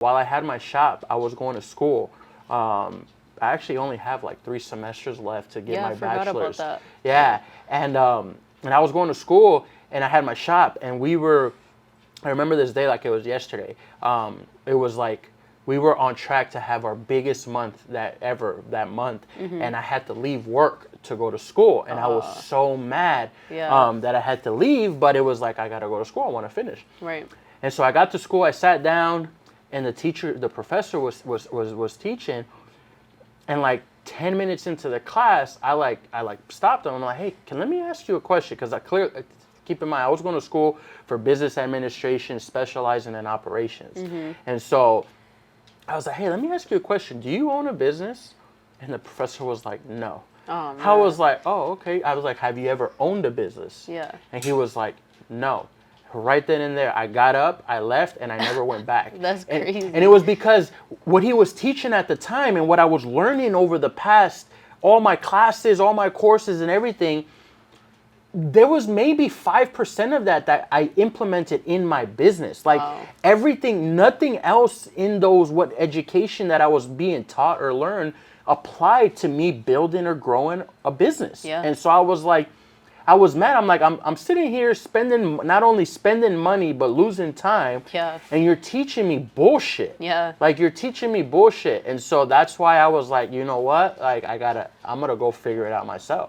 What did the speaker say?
while I had my shop, I was going to school. I actually only have like 3 semesters left to get my bachelor's. I forgot about that. Yeah, and I was going to school, and I had my shop, and I remember this day like it was yesterday. It was like we were on track to have our biggest month that month, and I had to leave work to go to school, and I was so mad that I had to leave, but it was like, I gotta go to school, I want to finish. Right. And so I got to school, I sat down, and the professor was teaching, and like 10 minutes into the class, I stopped him. I'm like, hey, let me ask you a question, because keep in mind, I was going to school for business administration, specializing in operations. And so I was like, hey, let me ask you a question. Do you own a business? And the professor was like, no. Oh, man. I was like, oh, okay. I was like, have you ever owned a business? Yeah. And he was like, no. Right then and there, I got up, I left, and I never went back. That's crazy. And it was because what he was teaching at the time and what I was learning over the past, all my classes, all my courses and everything, there was maybe 5% of that I implemented in my business. Like everything, nothing else in what education that I was being taught or learned applied to me building or growing a business. Yeah. And so I was like, I was mad. I'm like, I'm sitting here not only spending money, but losing time. Yeah. And you're teaching me bullshit. Yeah. Like you're teaching me bullshit. And so that's why I was like, you know what? Like I'm going to go figure it out myself.